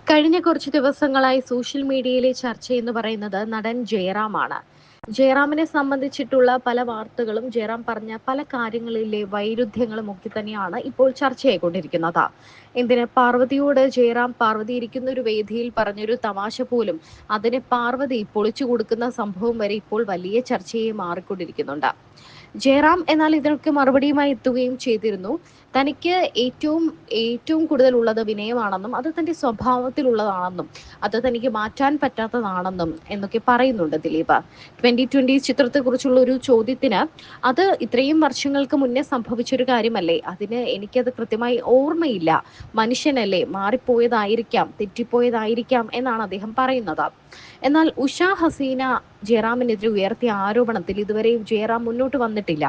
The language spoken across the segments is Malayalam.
കഴിഞ്ഞ കുറച്ച് ദിവസങ്ങളായി സോഷ്യൽ മീഡിയയിലെ ചർച്ചയെന്ന് പറയുന്നത് നടൻ ജയറാമാണ്. ജയറാമിനെ സംബന്ധിച്ചിട്ടുള്ള പല വാർത്തകളും ജയറാം പറഞ്ഞ പല കാര്യങ്ങളിലെ വൈരുദ്ധ്യങ്ങളും ഒക്കെ തന്നെയാണ് ഇപ്പോൾ ചർച്ചയായിക്കൊണ്ടിരിക്കുന്നത്. എന്തിന് പാർവതിയോട് ജയറാം പാർവതി ഇരിക്കുന്ന ഒരു വേദിയിൽ പറഞ്ഞൊരു തമാശ പോലും അതിനെ പാർവതി പൊളിച്ചു കൊടുക്കുന്ന സംഭവം വരെ ഇപ്പോൾ വലിയ ചർച്ചയായി മാറിക്കൊണ്ടിരിക്കുന്നുണ്ട്. ജയറാം എന്നാൽ ഇതിനൊക്കെ മറുപടിയുമായി എത്തുകയും ചെയ്തിരുന്നു. തനിക്ക് ഏറ്റവും ഏറ്റവും കൂടുതൽ ഉള്ളത് വിനയമാണെന്നും അത് തന്റെ സ്വഭാവത്തിലുള്ളതാണെന്നും അത് തനിക്ക് മാറ്റാൻ പറ്റാത്തതാണെന്നും എന്നൊക്കെ പറയുന്നുണ്ട് ദിലീപ്. 2020 ചിത്രത്തെക്കുറിച്ചുള്ള ഒരു ചോദ്യത്തിന് അത് ഇത്രയും വർഷങ്ങൾക്ക് മുന്നേ സംഭവിച്ചൊരു കാര്യമല്ലേ, അതിന് എനിക്കത് കൃത്യമായി ഓർമ്മയില്ല, മനുഷ്യനല്ലേ, മാറിപ്പോയതായിരിക്കാം, തെറ്റിപ്പോയതായിരിക്കാം എന്നാണ് അദ്ദേഹം പറയുന്നത്. എന്നാൽ ഉഷ ഹസീന ജയറാമിനെതിരെ ഉയർത്തിയ ആരോപണത്തിൽ ഇതുവരെയും ജയറാം മുന്നോട്ട് വന്നിട്ടില്ല.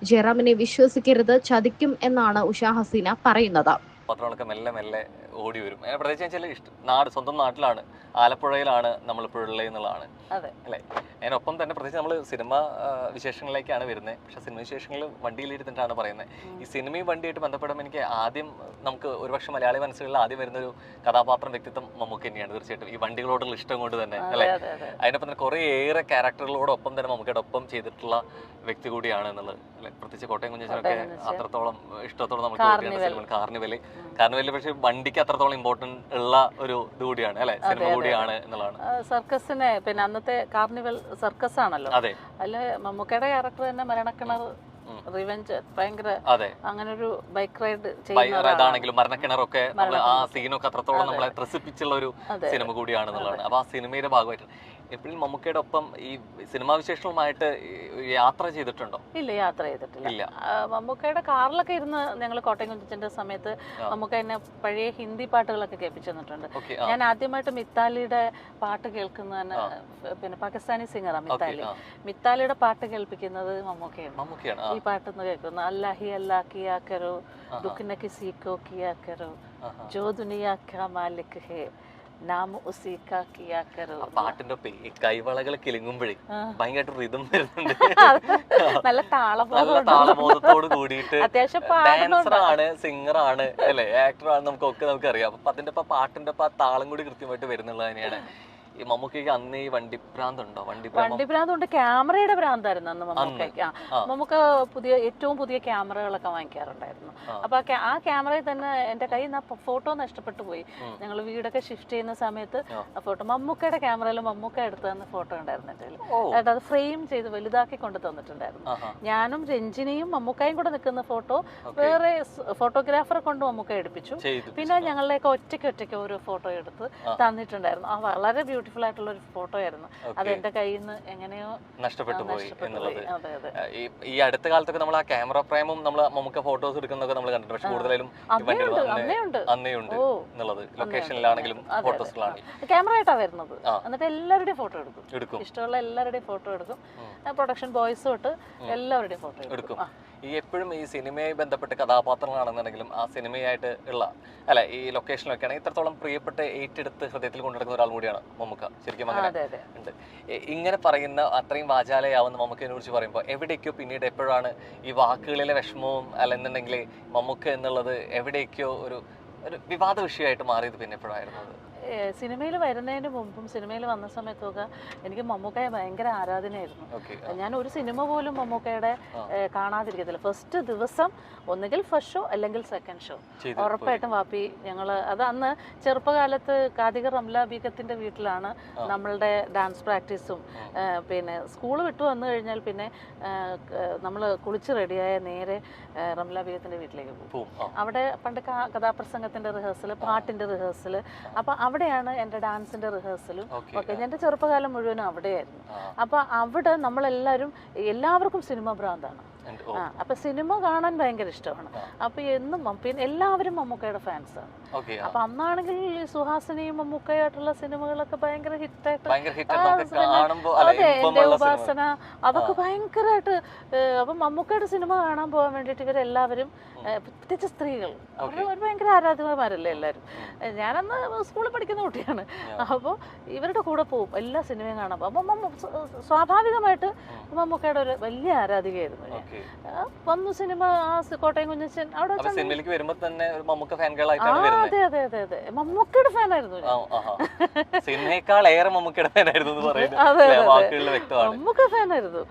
ജയറാമിനെ വിശ്വസിക്കരുത്, ചതിക്കും എന്നാണ് ഉഷ ഹസീന പറയുന്നത്. പത്രങ്ങളൊക്കെ മെല്ലെ മെല്ലെ ഓടി വരും. പ്രത്യേകിച്ച് നാട് സ്വന്തം നാട്ടിലാണ്, ആലപ്പുഴയിലാണ് നമ്മളിപ്പോഴുള്ളത് എന്നുള്ളതാണ് അല്ലേ. അതിനൊപ്പം തന്നെ പ്രത്യേകിച്ച് നമ്മൾ സിനിമ വിശേഷങ്ങളിലേക്കാണ് വരുന്നത്. പക്ഷെ സിനിമ വിശേഷങ്ങൾ വണ്ടിയിലിരുന്നിട്ടാണ് പറയുന്നത്. ഈ സിനിമയും വണ്ടിയായിട്ട് ബന്ധപ്പെടുമ്പോൾ എനിക്ക് ആദ്യം നമുക്ക് ഒരുപക്ഷെ മലയാളി മനസ്സുകളിൽ ആദ്യം വരുന്നൊരു കഥാപാത്രം വ്യക്തിത്വം മമ്മൂക്ക തന്നെയാണ്. തീർച്ചയായിട്ടും ഈ വണ്ടികളോടുള്ള ഇഷ്ടം കൊണ്ട് തന്നെ അല്ലേ. അതിനൊപ്പം തന്നെ കുറേയേറെ ക്യാരക്ടറുകളോടൊപ്പം തന്നെ മമ്മൂക്കയുടെ ഒപ്പം ചെയ്തിട്ടുള്ള വ്യക്തി കൂടിയാണ് എന്നുള്ളത് അല്ലെ. പ്രത്യേകിച്ച് കോട്ടയം കുഞ്ഞച്ചനൊക്കെ അത്രത്തോളം ഇഷ്ടത്തോടെ നമുക്ക് കാർണിവല് പക്ഷെ വണ്ടിക്ക് അത്രത്തോളം ഇമ്പോർട്ടന്റ് ഉള്ള ഒരു ഇത് കൂടിയാണ് അല്ലെ, സിനിമ കൂടിയാണ് എന്നുള്ളതാണ്. സർക്കസിനെ പിന്നെ അന്നത്തെ കാർണിവൽ സർക്കസ് ആണല്ലോ. അതെ, അല്ല മമ്മൂക്കയുടെ ക്യാരക്ടർ തന്നെ മരണക്കിണർ റിവെഞ്ച് ഭയങ്കര അങ്ങനെ ഒരു ബൈക്ക് റൈഡ് ചെയ്യുന്നതാണെങ്കിലും മരണക്കിണറൊക്കെ ആ സീനൊക്കെ അത്രത്തോളം നമ്മളെ ത്രസിപ്പിച്ചുള്ള ഒരു സിനിമ കൂടിയാണെന്നുള്ളതാണ്. അപ്പൊ ആ സിനിമയുടെ ഭാഗമായിട്ട് എപ്പോഴും മമ്മൂക്കയുടെ ഒപ്പം ഈ സിനിമാ വിശേഷങ്ങളുമായിട്ട് യാത്ര ചെയ്തിട്ടുണ്ടോ? ഇല്ല, യാത്ര ചെയ്തിട്ടില്ല. മമ്മൂക്കയുടെ കാറിലൊക്കെ ഇരുന്ന് ഞങ്ങൾ കോട്ടയം കുഞ്ഞച്ചന്റെ സമയത്ത് മമ്മൂക്ക എന്നെ പഴയ ഹിന്ദി പാട്ടുകളൊക്കെ കേൾപ്പിച്ചു തന്നിട്ടുണ്ട്. ഞാൻ ആദ്യമായിട്ട് മിത്താലിയുടെ പാട്ട് കേൾക്കുന്നതാണ്, പിന്നെ പാകിസ്ഥാനി സിംഗറാണ് മിത്താലിയുടെ പാട്ട് കേൾപ്പിക്കുന്നത് മമ്മൂക്കയാണ്. ഈ പാട്ടൊന്ന് കേൾക്കുന്നു, അല്ലാഹി അല്ലാ കിയാ കരോ ദുഃഖ്ന കിസി കോ കിയാ കരോ ജോ ദുനിയാ കാ മാലിക് ഹേ പാട്ടിന്റെ കൈവളകൾ കിലുങ്ങുമ്പോഴേ ഭയങ്കരമായിട്ട് റിതം വരുന്നുണ്ട്. നല്ല താളബോധത്തോട് കൂടിയിട്ട് ഡാൻസറാണ്, സിംഗറാണ് അല്ലെ, ആക്ടറാണ്, നമുക്ക് അറിയാം. അപ്പൊ അതിന്റെ പാട്ടിന്റെ ആ താളം കൂടി കൃത്യമായിട്ട് വരുന്നുള്ളത് തന്നെയാണ്. ഈ മമ്മൂക്കയ്ക്ക് അന്ന് ഈ വണ്ടിഭ്രാന്തുണ്ടോ? വണ്ടിഭ്രാന്തുണ്ട്. ക്യാമറയുടെ ഭ്രാന്തായിരുന്നു അന്ന് മമ്മൂക്കയ്ക്ക്. മമ്മൂക്ക ഏറ്റവും പുതിയ ക്യാമറകളൊക്കെ വാങ്ങിക്കാറുണ്ടായിരുന്നു. അപ്പൊ ആ ക്യാമറയിൽ തന്നെ എന്റെ കയ്യിൽ നിന്ന് ഫോട്ടോ നഷ്ടപ്പെട്ടു പോയി. ഞങ്ങൾ വീടൊക്കെ ഷിഫ്റ്റ് ചെയ്യുന്ന സമയത്ത് ഫോട്ടോ മമ്മൂക്കയുടെ ക്യാമറയിൽ മമ്മൂക്ക എടുത്തു തന്ന ഫോട്ടോ ഉണ്ടായിരുന്നു എന്റെ കയ്യിൽ. അത് ഫ്രെയിം ചെയ്ത് വലുതാക്കി കൊണ്ട് തന്നിട്ടുണ്ടായിരുന്നു. ഞാനും രഞ്ജിനിയും മമ്മൂക്കയും കൂടെ നിൽക്കുന്ന ഫോട്ടോ വേറെ ഫോട്ടോഗ്രാഫറെ കൊണ്ട് മമ്മൂക്ക എടുപ്പിച്ചു. പിന്നെ ഞങ്ങളുടെയൊക്കെ ഒറ്റയ്ക്ക് ഓരോ ഫോട്ടോ എടുത്ത് തന്നിട്ടുണ്ടായിരുന്നു. ആ വളരെ ബ്യൂട്ടിഫുൾ ആയിട്ടുള്ള ഒരു ഫോട്ടോ ആയിരുന്നു. അത് എന്റെ കയ്യിൽ നിന്ന് എങ്ങനെയോ നഷ്ടപ്പെട്ടു പോയി എന്നുള്ളത്. ഈ അടുത്ത കാലത്തൊക്കെ നമ്മൾ ആ ക്യാമറ ഫ്രെയിമും നമ്മൾ നമുക്ക് ഫോട്ടോസ് എടുക്കുന്നതൊക്കെ നമ്മൾ കണ്ടിട്ടുണ്ട്. പക്ഷെ കൂടുതലും അന്നേ ഉണ്ട് എന്നുള്ളത്. ലൊക്കേഷനിലാണെങ്കിലും ഫോട്ടോസിലാണെങ്കിലും ക്യാമറ ആയിട്ടാ വരുന്നത്. എന്നിട്ട് എല്ലാവരുടെയും ഫോട്ടോ എടുക്കും. ഇഷ്ടമുള്ള എല്ലാവരുടെയും ഫോട്ടോ എടുക്കും. പ്രൊഡക്ഷൻ ബോയ്സ് തൊട്ട് എല്ലാവരുടെയും ഫോട്ടോ എടുക്കും. ഈ എപ്പോഴും ഈ സിനിമയുമായി ബന്ധപ്പെട്ട കഥാപാത്രങ്ങളാണെന്നുണ്ടെങ്കിലും ആ സിനിമയായിട്ട് ഉള്ള അല്ലെ ഈ ലൊക്കേഷനിലൊക്കെ ആണെങ്കിൽ ഇത്രത്തോളം പ്രിയപ്പെട്ട് ഏറ്റെടുത്ത് ഹൃദയത്തിൽ കൊണ്ടുനടക്കുന്ന ഒരാൾ കൂടിയാണ് മമ്മൂക്ക. ശരിക്കും അങ്ങനെ ഉണ്ട്. ഇങ്ങനെ പറയുന്ന അത്രയും വാചാലയാവുന്ന മമ്മൂക്കയെ കുറിച്ച് പറയുമ്പോൾ എവിടേക്കോ പിന്നീട് എപ്പോഴാണ് ഈ വാക്കുകളിലെ വിഷമവും അല്ലെന്നുണ്ടെങ്കിൽ മമ്മൂക്ക എന്നുള്ളത് എവിടേക്കോ ഒരു വിവാദ വിഷയമായിട്ട് മാറിയത് പിന്നെ എപ്പോഴായിരുന്നു? സിനിമയിൽ വരുന്നതിന് മുമ്പും സിനിമയിൽ വന്ന സമയത്തൊക്കെ എനിക്ക് മമ്മൂക്കയെ ഭയങ്കര ആരാധനയായിരുന്നു. ഞാൻ ഒരു സിനിമ പോലും മമ്മൂക്കയുടെ കാണാതിരിക്കത്തില്ല. ഫസ്റ്റ് ദിവസം ഒന്നുകിൽ ഫസ്റ്റ് ഷോ അല്ലെങ്കിൽ സെക്കൻഡ് ഷോ ഉറപ്പായിട്ടും വാപ്പി അത് അന്ന് ചെറുപ്പകാലത്ത് കാതിക റംല ബീഗത്തിന്റെ വീട്ടിലാണ് നമ്മളുടെ ഡാൻസ് പ്രാക്ടീസും. പിന്നെ സ്കൂൾ വിട്ടു വന്നു കഴിഞ്ഞാൽ പിന്നെ നമ്മൾ കുളിച്ച് റെഡിയായ നേരെ റംല ബീഗത്തിന്റെ വീട്ടിലേക്ക് പോകും. അവിടെ പണ്ട് കഥാപ്രസംഗത്തിന്റെ റിഹേഴ്സൽ, പാട്ടിന്റെ റിഹേഴ്സൽ, അപ്പൊ അവിടെയാണ് എൻ്റെ ഡാൻസിന്റെ റിഹേഴ്സലും ഒക്കെ. എൻ്റെ ചെറുപ്പകാലം മുഴുവനും അവിടെയായിരുന്നു. അപ്പൊ അവിടെ എല്ലാവർക്കും സിനിമ ഭ്രാന്താണ്. അപ്പൊ സിനിമ കാണാൻ ഭയങ്കര ഇഷ്ടമാണ്. അപ്പൊ എന്നും പിന്നെ എല്ലാവരും മമ്മൂക്കയുടെ ഫാൻസാണ്. അപ്പൊ അന്നാണെങ്കിൽ സുഹാസിനിയും മമ്മൂക്കയായിട്ടുള്ള സിനിമകളൊക്കെ ഭയങ്കര ഹിറ്റായിട്ട്, എന്റെ ഉപാസന അതൊക്കെ ഭയങ്കരമായിട്ട്. അപ്പൊ മമ്മൂക്കയുടെ സിനിമ കാണാൻ പോകാൻ വേണ്ടിട്ട് ഇവരെല്ലാവരും, പ്രത്യേകിച്ച് സ്ത്രീകൾ, അവർ ഭയങ്കര ആരാധകന്മാരല്ലേ എല്ലാവരും. ഞാനന്ന് സ്കൂളിൽ പഠിക്കുന്ന കുട്ടിയാണ്. അപ്പോൾ ഇവരുടെ കൂടെ പോകും എല്ലാ സിനിമയും കാണാൻ പോകും. അപ്പം സ്വാഭാവികമായിട്ട് മമ്മൂക്കയുടെ ഒരു വലിയ ആരാധികയായിരുന്നു ഞാൻ. വന്നു സിനിമ കോട്ടയം കുഞ്ഞച്ചൻ അവിടെ സിനിമയിലേക്ക് വരുമ്പോ തന്നെ മമ്മൂക്ക ഫാൻ ഗേൾ ആയിട്ടാണ് അതെ വരുന്നത്. അതെ അതെ അതെ മമ്മൂക്കയുടെ ഫാനായിരുന്നു സിനിമയേക്കാൾ ഏറെ മമ്മൂക്കയുടെ ഫാനായിരുന്നു എന്ന് പറയുന്നത് വാക്കുകളിൽ വ്യക്തമാണ്. മമ്മൂക്ക ഫാനായിരുന്നു.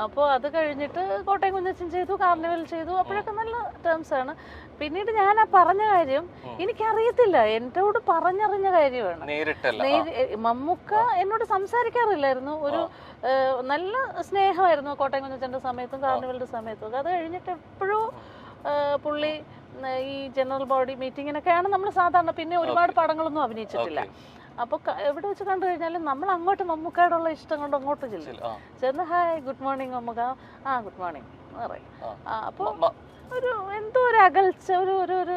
അപ്പോൾ അത് കഴിഞ്ഞിട്ട് കോട്ടയം കുഞ്ഞച്ചൻ ചെയ്തു, കാർണിവൽ ചെയ്തു. അപ്പോഴൊക്കെ നല്ല ടേംസ് ആണ്. പിന്നീട് ഞാൻ ആ പറഞ്ഞ കാര്യം എനിക്കറിയത്തില്ല, എന്നോട് പറഞ്ഞറിഞ്ഞ കാര്യമാണ്. മമ്മൂക്ക എന്നോട് സംസാരിക്കാറില്ലായിരുന്നു. ഒരു നല്ല സ്നേഹമായിരുന്നു കോട്ടയം കുഞ്ഞച്ചന്റെ സമയത്തും കാർണിവലിന്റെ സമയത്തും ഒക്കെ. അത് കഴിഞ്ഞിട്ട് എപ്പോഴും പുള്ളി ഈ ജനറൽ ബോഡി മീറ്റിങ്ങിനൊക്കെയാണ് നമ്മൾ സാധാരണ. പിന്നെ ഒരുപാട് പടങ്ങളൊന്നും അഭിനയിച്ചിട്ടില്ല. അപ്പൊ എവിടെ വെച്ച് കണ്ടു കഴിഞ്ഞാലും നമ്മൾ അങ്ങോട്ട് മമ്മൂക്കയോടുള്ള ഇഷ്ടം കൊണ്ട് അങ്ങോട്ട് ചെന്ന് hi good morning Mammukka, good morning പറയും. അപ്പൊ ഒരു എന്തോ ഒരു അകൽച്ച, ഒരു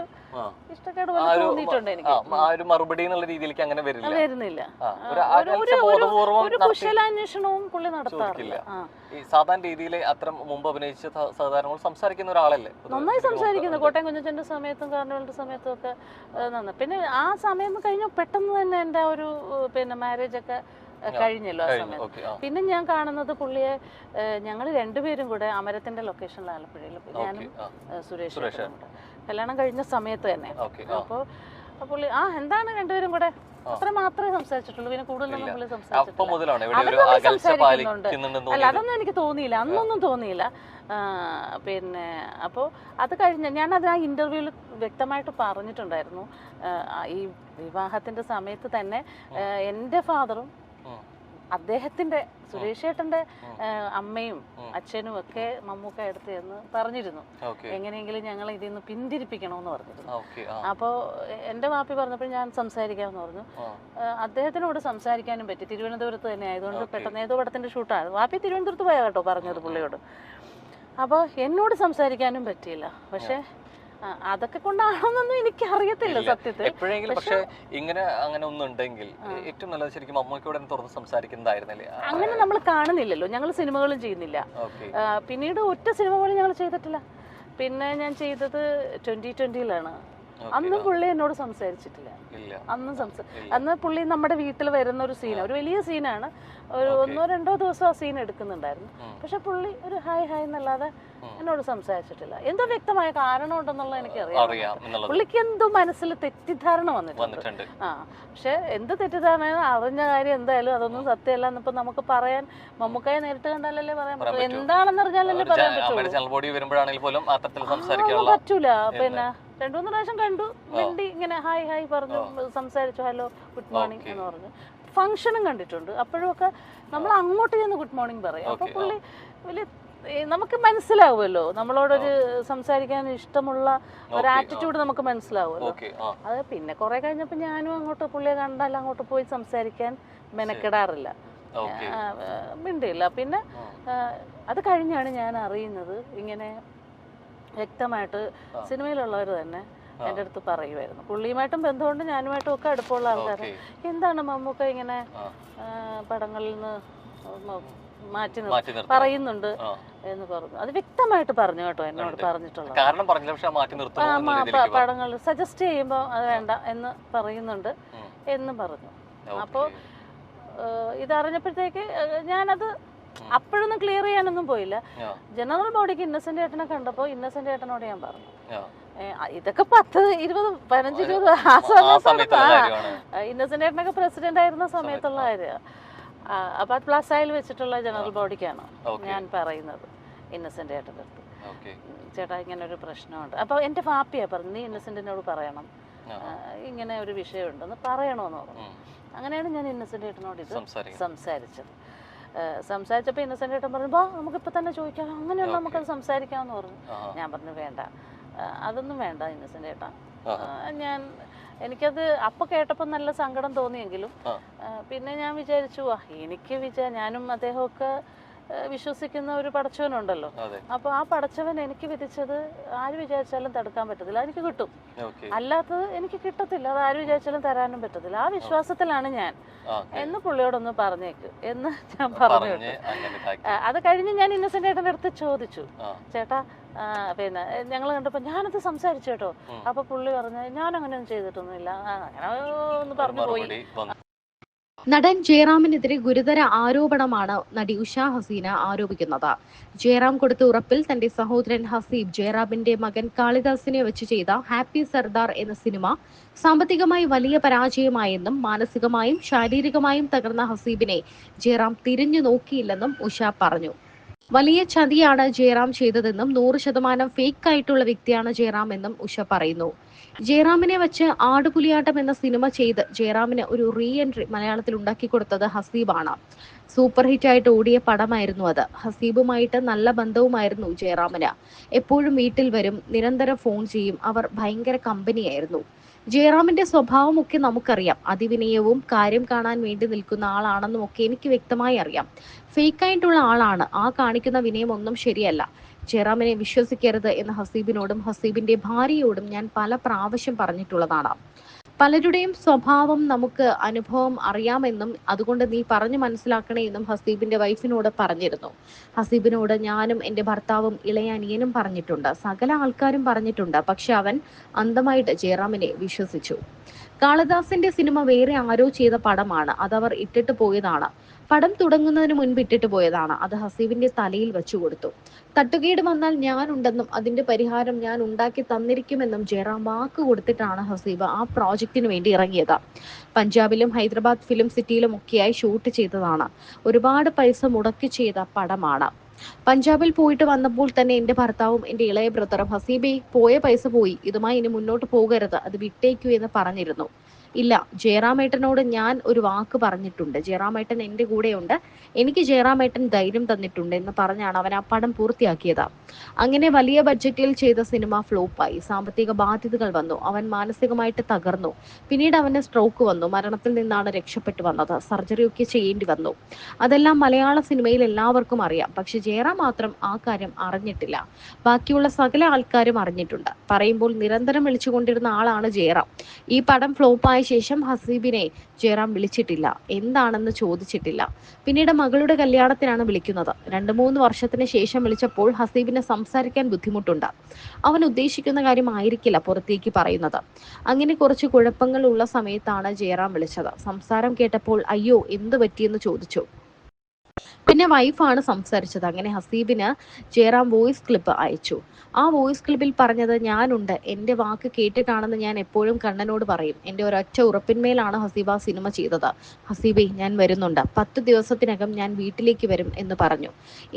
ഇഷ്ടക്കേട് പോലെ തോന്നിയിട്ടുണ്ട് എനിക്ക്. മറുപടി എന്നുള്ള രീതിയിലേക്ക് അങ്ങനെ വരുന്നില്ല. ഒരു കുശലാന്വേഷണവും പുള്ളി നടത്താറില്ല. ഈ സാധാരണ രീതിയിൽ അത്ര മുമ്പ് അഭിനയിച്ച സഹതാരങ്ങൾ സംസാരിക്കുന്ന ഒരാളല്ലേ? നന്നായി സംസാരിക്കുന്നു. കോട്ടയം കുഞ്ഞച്ചന്റെ സമയത്തും കാർണിവലിന്റെ സമയത്തും ഒക്കെ നന്നായി. പിന്നെ ആ സമയം കഴിഞ്ഞ പെട്ടെന്ന് തന്നെ എന്റെ ഒരു മാരേജ് ഒക്കെ കഴിഞ്ഞല്ലോ ആ സമയത്ത്. പിന്നെ ഞാൻ കാണുന്നത് പുള്ളിയെ ഞങ്ങൾ രണ്ടുപേരും കൂടെ അമരത്തിന്റെ ലൊക്കേഷനിൽ ആലപ്പുഴയിൽ, ഞാനും സുരേഷ് കല്യാണം കഴിഞ്ഞ സമയത്ത് തന്നെ. അപ്പോൾ പുള്ളി എന്താണ് രണ്ടുപേരും കൂടെ അത്ര മാത്രമേ സംസാരിച്ചിട്ടുള്ളൂ. പിന്നെ കൂടുതലൊന്നും പുള്ളി സംസാരിക്കുന്നുണ്ട്. അല്ല, അതൊന്നും എനിക്ക് തോന്നിയില്ല, അന്നൊന്നും തോന്നിയില്ല. പിന്നെ അപ്പോൾ അത് കഴിഞ്ഞ് ഞാനത് ആ ഇന്റർവ്യൂവിൽ വ്യക്തമായിട്ട് പറഞ്ഞിട്ടുണ്ടായിരുന്നു. ഈ വിവാഹത്തിന്റെ സമയത്ത് തന്നെ എൻ്റെ ഫാദറും അദ്ദേഹത്തിന്റെ സുരേഷ് ഏട്ടന്റെ അമ്മയും അച്ഛനും ഒക്കെ മമ്മൂക്ക എടുത്ത് എന്ന് പറഞ്ഞിരുന്നു. എങ്ങനെയെങ്കിലും ഞങ്ങൾ ഇതിൽ നിന്ന് പിന്തിരിപ്പിക്കണമെന്ന് പറഞ്ഞിരുന്നു. അപ്പോൾ എൻ്റെ വാപ്പി പറഞ്ഞപ്പോൾ ഞാൻ സംസാരിക്കാമെന്ന് പറഞ്ഞു. അദ്ദേഹത്തിനോട് സംസാരിക്കാനും പറ്റി. തിരുവനന്തപുരത്ത് തന്നെ ആയതുകൊണ്ട് പെട്ടെന്ന് ഏതോ പടത്തിന്റെ ഷൂട്ടാണ്. വാപ്പി തിരുവനന്തപുരത്ത് പോയാ കേട്ടോ പറഞ്ഞത് പുള്ളിയോട്. അപ്പോൾ എന്നോട് സംസാരിക്കാനും പറ്റിയില്ല. പക്ഷെ അതൊക്കെ കൊണ്ടാണെന്നൊന്നും എനിക്ക് അറിയത്തില്ല സത്യത്തിൽ. എപ്പോഴെങ്കിലും പക്ഷെ ഇങ്ങനെ അങ്ങനെ ഒന്നുണ്ടെങ്കിൽ ഏറ്റവും നല്ലത് ശരിക്കും മമ്മൂക്കയോട് തുറന്ന് സംസാരിക്കുന്നതായിരുന്നല്ലേ? അങ്ങനെ നമ്മൾ കാണുന്നില്ലല്ലോ, ഞങ്ങൾ സിനിമകളും ചെയ്യുന്നില്ല. പിന്നീട് ഒറ്റ സിനിമ പോലും ഞങ്ങൾ ചെയ്തിട്ടില്ല. പിന്നെ ഞാൻ ചെയ്തത് 2020-ലാണ്. അന്നും പുള്ളി എന്നോട് സംസാരിച്ചിട്ടില്ല. അന്ന് പുള്ളി നമ്മുടെ വീട്ടിൽ വരുന്ന ഒരു സീൻ, ഒരു വലിയ സീനാണ്. ഒരു 1-2 ദിവസം ആ സീൻ എടുക്കുന്നുണ്ടായിരുന്നു. പക്ഷെ പുള്ളി ഒരു ഹായ് എന്നല്ലാതെ എന്നോട് സംസാരിച്ചിട്ടില്ല. എന്തോ വ്യക്തമായ കാരണം ഉണ്ടെന്നുള്ളത് എനിക്കറിയാം. പുള്ളിക്ക് എന്തോ മനസ്സിൽ തെറ്റിദ്ധാരണ വന്നിട്ടുണ്ട്. പക്ഷെ എന്ത് തെറ്റിദ്ധാരണ, അറിഞ്ഞ കാര്യം എന്തായാലും അതൊന്നും സത്യമല്ല എന്നിപ്പോ നമുക്ക് പറയാൻ, മമ്മൂക്കയെ നേരിട്ട് കണ്ടാലല്ലേ പറയാൻ പറ്റുള്ളൂ. എന്താണെന്ന് അറിഞ്ഞാലല്ലേ പറയാൻ പറ്റുള്ളൂ. പറ്റൂല. പിന്നെ 2-3 പ്രാവശ്യം കണ്ടു, മിണ്ടി ഇങ്ങനെ ഹായ് പറഞ്ഞു, സംസാരിച്ചു, ഹലോ ഗുഡ് മോർണിംഗ് എന്ന് പറഞ്ഞു. ഫംഗ്ഷനും കണ്ടിട്ടുണ്ട്. അപ്പോഴും ഒക്കെ നമ്മൾ അങ്ങോട്ട് ചെന്ന് ഗുഡ് മോർണിംഗ് പറയും. അപ്പൊ പുള്ളി വലിയ നമുക്ക് മനസ്സിലാവുമല്ലോ, നമ്മളോടൊരു സംസാരിക്കാൻ ഇഷ്ടമുള്ള ഒരു ആറ്റിറ്റ്യൂഡ് നമുക്ക് മനസ്സിലാവുമല്ലോ. അത് പിന്നെ കുറെ കഴിഞ്ഞപ്പോ ഞാനും അങ്ങോട്ട് പുള്ളിയെ കണ്ടാൽ അങ്ങോട്ട് പോയി സംസാരിക്കാൻ മെനക്കെടാറില്ല, മിണ്ടില്ല. പിന്നെ അത് കഴിഞ്ഞാണ് ഞാൻ അറിയുന്നത് ഇങ്ങനെ വ്യക്തമായിട്ട് സിനിമയിലുള്ളവർ തന്നെ എൻ്റെ അടുത്ത് പറയുമായിരുന്നു. പുള്ളിയുമായിട്ടും ബന്ധമുണ്ട്, ഞാനുമായിട്ടും ഒക്കെ അടുപ്പമുള്ള ആൾക്കാർ. എന്താണ് മമ്മൂക്ക ഇങ്ങനെ പടങ്ങളിൽ നിന്ന് മാറ്റി പറയുന്നുണ്ട് എന്ന് പറഞ്ഞു. അത് വ്യക്തമായിട്ട് പറഞ്ഞു കേട്ടോ, എന്നോട് പറഞ്ഞിട്ടുള്ളത്. പടങ്ങൾ സജസ്റ്റ് ചെയ്യുമ്പോൾ അത് വേണ്ട എന്ന് പറയുന്നുണ്ട് എന്ന് പറഞ്ഞു. അപ്പോൾ ഇതറിഞ്ഞപ്പോഴത്തേക്ക് ഞാനത് അപ്പോഴൊന്നും ക്ലിയർ ചെയ്യാനൊന്നും പോയില്ല. ജനറൽ ബോഡിക്ക് ഇന്നസെന്റ് ഏട്ടനെ കണ്ടപ്പോ ഇന്നസെന്റ് ഏട്ടനോട് ഞാൻ പറഞ്ഞു, ഇതൊക്കെ 10-15-20 ആ സമയത്ത് ഇന്നസെന്റ് ഏട്ടനൊക്കെ പ്രസിഡന്റ് ആയിരുന്ന സമയത്തുള്ള കാര്യം. അപ്പൊ അത് പ്ലാസയിൽ വെച്ചിട്ടുള്ള ജനറൽ ബോഡിക്കാണ് ഞാൻ പറയുന്നത് ഇന്നസെന്റ് ഏട്ടൻ്റെ അടുത്ത്. ചേട്ടാ ഇങ്ങനെ ഒരു പ്രശ്നമുണ്ട്. അപ്പൊ എന്റെ വാപ്പിയാ പറഞ്ഞു, നീ ഇന്നസെന്റിനോട് പറയണം, ഇങ്ങനെ ഒരു വിഷയമുണ്ടെന്ന് പറയണമെന്ന് പറഞ്ഞു. അങ്ങനെയാണ് ഞാൻ ഇന്നസെന്റ് ഏട്ടനോട് ഇത് സംസാരിച്ചപ്പോൾ ഇന്നസെന്റ് ഏട്ടൻ പറഞ്ഞു, നമുക്കിപ്പോൾ തന്നെ ചോദിക്കാം, അങ്ങനെയുള്ള നമുക്കത് സംസാരിക്കാമെന്ന് പറഞ്ഞു. ഞാൻ പറഞ്ഞു വേണ്ട, അതൊന്നും വേണ്ട ഇന്നസെന്റ് ഏട്ടാ. എനിക്കത് അപ്പൊ കേട്ടപ്പോൾ നല്ല സങ്കടം തോന്നിയെങ്കിലും പിന്നെ ഞാൻ വിചാരിച്ചു, ഞാനും അദ്ദേഹമൊക്കെ വിശ്വസിക്കുന്ന ഒരു പടച്ചവനുണ്ടല്ലോ. അപ്പൊ ആ പടച്ചവൻ എനിക്ക് വിധിച്ചത് ആര് വിചാരിച്ചാലും തടുക്കാൻ പറ്റത്തില്ല, എനിക്ക് കിട്ടും. അല്ലാത്തത് എനിക്ക് കിട്ടത്തില്ല, അത് ആര് വിചാരിച്ചാലും തരാനും പറ്റത്തില്ല. ആ വിശ്വാസത്തിലാണ് ഞാൻ എന്ന് പുള്ളിയോടൊന്ന് പറഞ്ഞേക്ക് എന്ന് ഞാൻ പറഞ്ഞു. അത് കഴിഞ്ഞ് ഞാൻ ഇന്നസെന്റ് ഏട്ടൻ്റെ അടുത്ത് ചോദിച്ചു, ചേട്ടാ പിന്നെ ഞങ്ങൾ കണ്ടപ്പോ ഞാനത് സംസാരിച്ചു കേട്ടോ. അപ്പൊ പുള്ളി പറഞ്ഞു, ഞാൻ അങ്ങനെയൊന്നും ചെയ്തിട്ടൊന്നുമില്ല, അങ്ങനെ ഒന്ന് പറഞ്ഞു പോയി. നടൻ ജയറാമിനെതിരെ ഗുരുതര ആരോപണമാണ് നടി ഉഷ ഹസീന ആരോപിക്കുന്നത്. ജയറാം കൊടുത്ത ഉറപ്പിൽ തന്റെ സഹോദരൻ ഹസീബ് ജയറാമിന്റെ മകൻ കാളിദാസിനെ വെച്ച് ചെയ്ത ഹാപ്പി സർദാർ എന്ന സിനിമ സാമ്പത്തികമായി വലിയ പരാജയമായെന്നും മാനസികമായും ശാരീരികമായും തകർന്ന ഹസീബിനെ ജയറാം തിരിഞ്ഞു നോക്കിയില്ലെന്നും ഉഷ പറഞ്ഞു. വലിയ ചതിയാണ് ജയറാം ചെയ്തതെന്നും 100% ഫേക്ക് ആയിട്ടുള്ള വ്യക്തിയാണ് ജയറാം എന്നും ഉഷ പറയുന്നു. ജയറാമിനെ വെച്ച് ആടുപുലിയാട്ടം എന്ന സിനിമ ചെയ്ത് ജയറാമിന് ഒരു റീ എൻട്രി മലയാളത്തിൽ ഉണ്ടാക്കി കൊടുത്തത് ഹസീബാണ്. സൂപ്പർ ഹിറ്റായിട്ട് ഓടിയ പടമായിരുന്നു അത്. ഹസീബുമായിട്ട് നല്ല ബന്ധവുമായിരുന്നു ജയറാമിന്. എപ്പോഴും വീട്ടിൽ വരും, നിരന്തരം ഫോൺ ചെയ്യും. അവർ ഭയങ്കര കമ്പനിയായിരുന്നു. ജയറാമിന്റെ സ്വഭാവമൊക്കെ നമുക്കറിയാം. അതിവിനയവും കാര്യം കാണാൻ വേണ്ടി നിൽക്കുന്ന ആളാണെന്നും ഒക്കെ എനിക്ക് വ്യക്തമായി അറിയാം. ഫേക്കായിട്ടുള്ള ആളാണ്. ആ കാണിക്കുന്ന വിനയം ഒന്നും ശരിയല്ല. ജയറാമിനെ വിശ്വസിക്കരുത് എന്ന് ഹസീബിനോടും ഹസീബിന്റെ ഭാര്യയോടും ഞാൻ പല പ്രാവശ്യം പറഞ്ഞിട്ടുള്ളതാണ്. പലരുടെയും സ്വഭാവം നമുക്ക് അനുഭവം അറിയാമെന്നും അതുകൊണ്ട് നീ പറഞ്ഞു മനസ്സിലാക്കണേ എന്നും ഹസീബിന്റെ വൈഫിനോട് പറഞ്ഞിരുന്നു. ഹസീബിനോട് ഞാനും എന്റെ ഭർത്താവും ഇളയ അനിയനും പറഞ്ഞിട്ടുണ്ട്. സകല ആൾക്കാരും പറഞ്ഞിട്ടുണ്ട്. പക്ഷെ അവൻ അന്ധമായിട്ട് ജയറാമിനെ വിശ്വസിച്ചു. കാളിദാസിന്റെ സിനിമ വേറെ ആരോ ചെയ്ത പടമാണ്. അതവർ ഇട്ടിട്ട് പോയതാണ്. പടം തുടങ്ങുന്നതിന് മുൻപ് ഇട്ടിട്ട് പോയതാണ്. അത് ഹസീബിന്റെ തലയിൽ വെച്ചു കൊടുത്തു. തട്ടുകേട് വന്നാൽ ഞാനുണ്ടെന്നും അതിന്റെ പരിഹാരം ഞാൻ ഉണ്ടാക്കി തന്നിരിക്കുമെന്നും ജയറാം വാക്ക് കൊടുത്തിട്ടാണ് ഹസീബ് ആ പ്രോജക്റ്റിന് വേണ്ടി ഇറങ്ങിയത്. പഞ്ചാബിലും ഹൈദരാബാദ് ഫിലിം സിറ്റിയിലും ഒക്കെയായി ഷൂട്ട് ചെയ്തതാണ്. ഒരുപാട് പൈസ മുടക്കി ചെയ്ത പടമാണ്. പഞ്ചാബിൽ പോയിട്ട് വന്നപ്പോൾ തന്നെ എന്റെ ഭർത്താവും എന്റെ ഇളയ ബ്രദറും ഹസീബെ പോയ പൈസ പോയി, ഇതുമായി ഇനി മുന്നോട്ട് പോകരുത്, അത് വിട്ടേക്കൂ എന്ന് പറഞ്ഞിരുന്നു. ഇല്ല, ജയറാമേട്ടനോട് ഞാൻ ഒരു വാക്ക് പറഞ്ഞിട്ടുണ്ട്. ജയറാമേട്ടൻ എന്റെ കൂടെയുണ്ട്, എനിക്ക് ജയറാമേട്ടൻ ധൈര്യം തന്നിട്ടുണ്ട് എന്ന് പറഞ്ഞാണ് അവൻ ആ പടം പൂർത്തിയാക്കിയത്. അങ്ങനെ വലിയ ബഡ്ജറ്റിൽ ചെയ്ത സിനിമ ഫ്ലോപ്പായി. സാമ്പത്തിക ബാധ്യതകൾ വന്നു. അവൻ മാനസികമായിട്ട് തകർന്നു. പിന്നീട് അവന് സ്ട്രോക്ക് വന്നു. മരണത്തിൽ നിന്നാണ് രക്ഷപ്പെട്ടു വന്നത്. സർജറി ഒക്കെ ചെയ്യേണ്ടി വന്നു. അതെല്ലാം മലയാള സിനിമയിൽ എല്ലാവർക്കും അറിയാം. പക്ഷെ ജയറാം മാത്രം ആ കാര്യം അറിഞ്ഞിട്ടില്ല. ബാക്കിയുള്ള സകല ആൾക്കാരും അറിഞ്ഞിട്ടുണ്ട്. പറയുമ്പോൾ നിരന്തരം വിളിച്ചുകൊണ്ടിരുന്ന ആളാണ് ജയറാം. ഈ പടം ഫ്ലോപ്പായ ശേഷം ഹസീബിനെ ജയറാം വിളിച്ചിട്ടില്ല. എന്താണെന്ന് ചോദിച്ചിട്ടില്ല. പിന്നീട് മകളുടെ കല്യാണത്തിനാണ് വിളിക്കുന്നത്. 2-3 വർഷത്തിന് ശേഷം വിളിച്ചപ്പോൾ ഹസീബിന് സംസാരിക്കാൻ ബുദ്ധിമുട്ടുണ്ട്. അവൻ ഉദ്ദേശിക്കുന്ന കാര്യം ആയിരിക്കില്ല പുറത്തേക്ക് പറയുന്നത്. അങ്ങനെ കുറച്ച് കുഴപ്പങ്ങൾ ഉള്ള സമയത്താണ് ജയറാം വിളിച്ചത്. സംസാരം കേട്ടപ്പോൾ അയ്യോ എന്ത് പറ്റിയെന്ന് ചോദിച്ചു. പിന്നെ വൈഫാണ് സംസാരിച്ചത്. അങ്ങനെ ഹസീബിന് ജയറാം വോയിസ് ക്ലിപ്പ് അയച്ചു. ആ വോയിസ് ക്ലിപ്പിൽ പറഞ്ഞത് ഞാനുണ്ട്, എന്റെ വാക്ക് കേട്ടിട്ടാണെന്ന് ഞാൻ എപ്പോഴും കണ്ണനോട് പറയും. എന്റെ ഒരൊറ്റ ഉറപ്പിന്മേലാണ് ഹസീബ സിനിമ ചെയ്തത്. ഹസീബെ ഞാൻ വരുന്നുണ്ട്, 10 ദിവസത്തിനകം ഞാൻ വീട്ടിലേക്ക് വരും എന്ന് പറഞ്ഞു.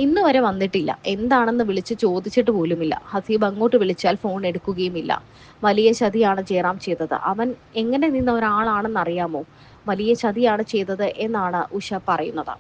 ഇന്ന് വരെ വന്നിട്ടില്ല. എന്താണെന്ന് വിളിച്ച് ചോദിച്ചിട്ട് പോലുമില്ല. ഹസീബ് അങ്ങോട്ട് വിളിച്ചാൽ ഫോൺ എടുക്കുകയുമില്ല. വലിയ ചതിയാണ് ജയറാം ചെയ്തത്. അവൻ എങ്ങനെ നിന്ന ഒരാളാണെന്ന് അറിയാമോ? വലിയ ചതിയാണ് ചെയ്തത് എന്നാണ് ഉഷ പറയുന്നത്.